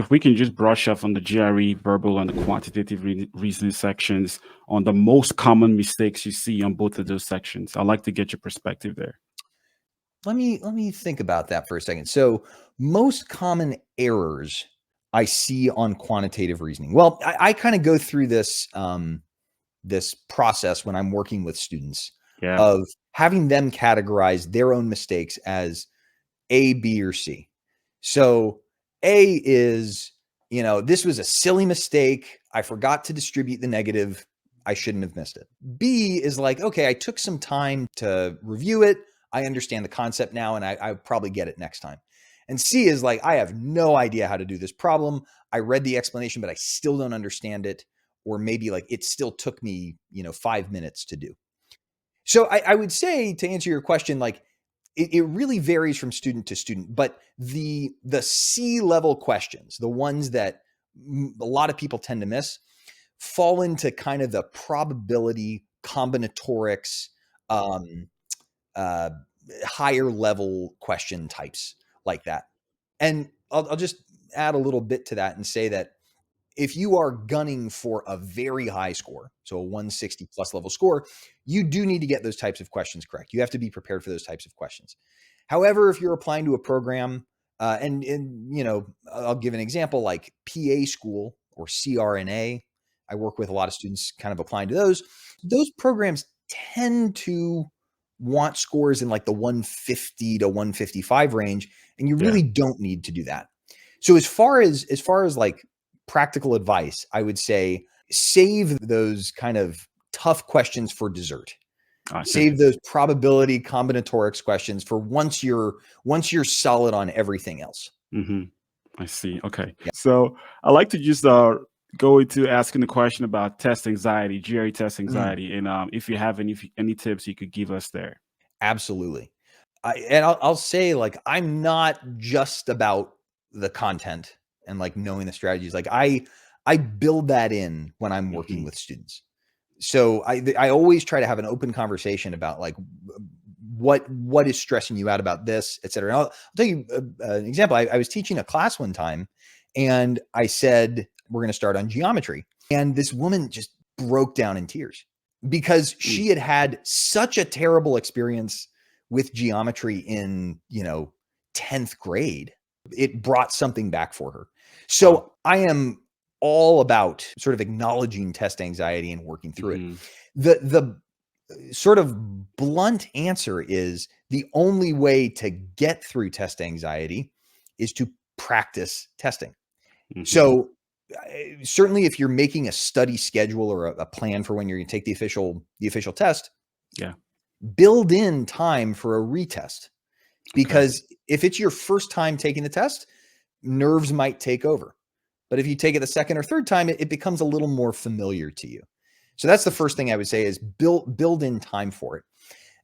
if we can just brush up on the GRE verbal and the quantitative reasoning sections on the most common mistakes you see on both of those sections. I'd like to get your perspective there. Let me think about that for a second. So most common errors I see on quantitative reasoning. Well, I kind of go through this this process when I'm working with students of having them categorize their own mistakes as A, B, or C. So A is, this was a silly mistake. I forgot to distribute the negative. I shouldn't have missed it. B is like, okay, I took some time to review it. I understand the concept now, and I probably get it next time. And C is like, I have no idea how to do this problem. I read the explanation, but I still don't understand it. Or maybe like it still took me, 5 minutes to do. So I would say, to answer your question, like it really varies from student to student, but the C level questions, the ones that a lot of people tend to miss, fall into kind of the probability, combinatorics, higher level question types like that. And I'll just add a little bit to that and say that if you are gunning for a very high score, so a 160 plus level score, you do need to get those types of questions correct. You have to be prepared for those types of questions. However, if you're applying to a program, and I'll give an example like PA school or CRNA. I work with a lot of students kind of applying to those. Those programs tend to want scores in like the 150 to 155 range, and you really don't need to do that. So as far as like practical advice, I would say save those kind of tough questions for dessert. Save those probability combinatorics questions for once you're solid on everything else. I see. Okay. Yeah. So I like to just go into asking the question about test anxiety, GRE test anxiety, and if you have any tips you could give us there. Absolutely. I'll say, like, I'm not just about the content and like knowing the strategies. Like I build that in when I'm working with students. So I always try to have an open conversation about like what is stressing you out about this, et cetera. I'll tell you an example. I was teaching a class one time and I said, we're going to start on geometry. And this woman just broke down in tears because she had had such a terrible experience with geometry in, 10th grade. It brought something back for her. So I am all about sort of acknowledging test anxiety and working through it. The sort of blunt answer is the only way to get through test anxiety is to practice testing. So certainly if you're making a study schedule or a plan for when you're going to take the official test, build in time for a retest. Because if it's your first time taking the test, nerves might take over. But if you take it the second or third time, it becomes a little more familiar to you. So that's the first thing I would say is build in time for it.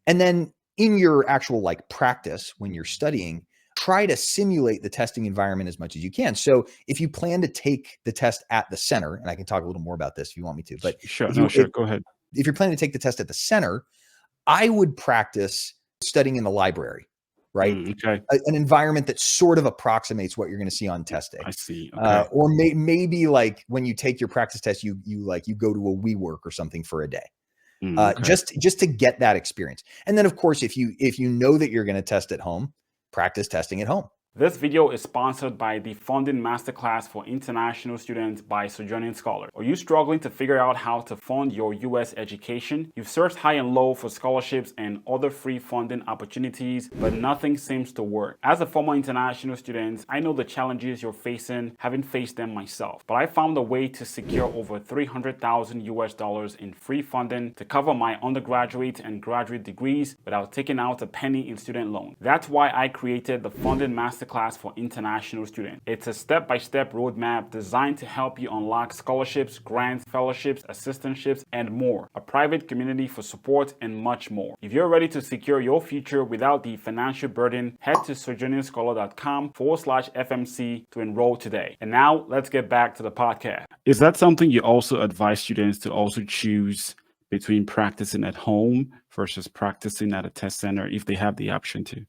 And then in your actual like practice, when you're studying, try to simulate the testing environment as much as you can. So if you plan to take the test at the center, and I can talk a little more about this if you want me to, but sure, go ahead. If you're planning to take the test at the center, I would practice studying in the library. Right? An environment that sort of approximates what you're going to see on test day. I see. Or maybe like when you take your practice test, you go to a WeWork or something for a day, just to get that experience. And then of course, if you know that you're going to test at home, practice testing at home. This video is sponsored by the Funding Masterclass for International Students by Sojourning Scholars. Are you struggling to figure out how to fund your U.S. education? You've searched high and low for scholarships and other free funding opportunities, but nothing seems to work. As a former international student, I know the challenges you're facing, having faced them myself. But I found a way to secure over $300,000 in free funding to cover my undergraduate and graduate degrees without taking out a penny in student loan. That's why I created the Funding Masterclass for international students. It's a step-by-step roadmap designed to help you unlock scholarships, grants, fellowships, assistantships, and more. A private community for support and much more. If you're ready to secure your future without the financial burden, head to sojourningscholar.com/FMC to enroll today. And now let's get back to the podcast. Is that something you also advise students to also choose between practicing at home versus practicing at a test center if they have the option to?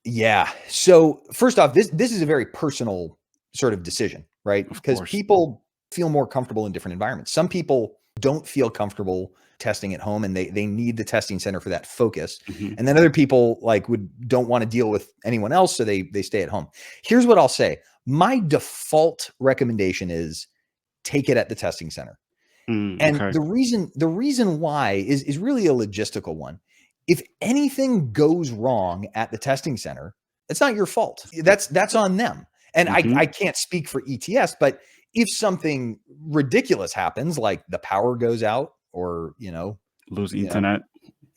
Yeah. So first off, this is a very personal sort of decision, right? Of Because course. people feel more comfortable in different environments. Some people don't feel comfortable testing at home and they need the testing center for that focus. Hmm. And then other people like don't want to deal with anyone else, so they stay at home. Here's what I'll say. My default recommendation is take it at the testing center. And Okay. the reason why is really a logistical one. If anything goes wrong at the testing center, it's not your fault. That's on them. And Hmm. I can't speak for ETS, but if something ridiculous happens, like the power goes out or, Lose internet.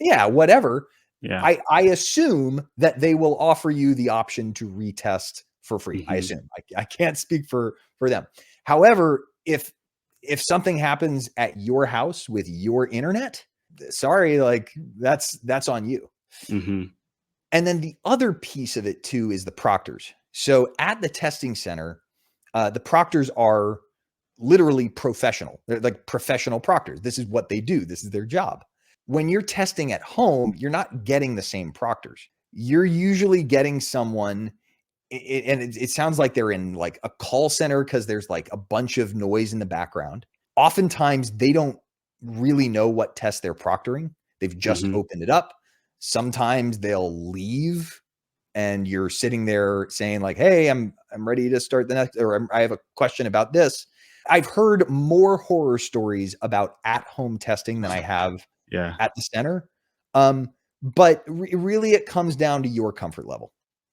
yeah, whatever, Yeah. I assume that they will offer you the option to retest for free. I Hmm. assume. I can't speak for them. However, if something happens at your house with your internet, sorry, like that's on you. Hmm. And then the other piece of it too is the proctors. So at the testing center, the proctors are literally professional. They're like professional proctors. This is what they do. This is their job. When you're testing at home, you're not getting the same proctors. You're usually getting someone, and it sounds like they're in like a call center because there's like a bunch of noise in the background. Oftentimes, they don't really know what test they're proctoring. They've just Hmm. opened it up. Sometimes they'll leave and you're sitting there saying like, hey, I'm ready to start the next, or I have a question about this. I've heard more horror stories about at-home testing than I have Yeah. at the center. But really it comes down to your comfort level.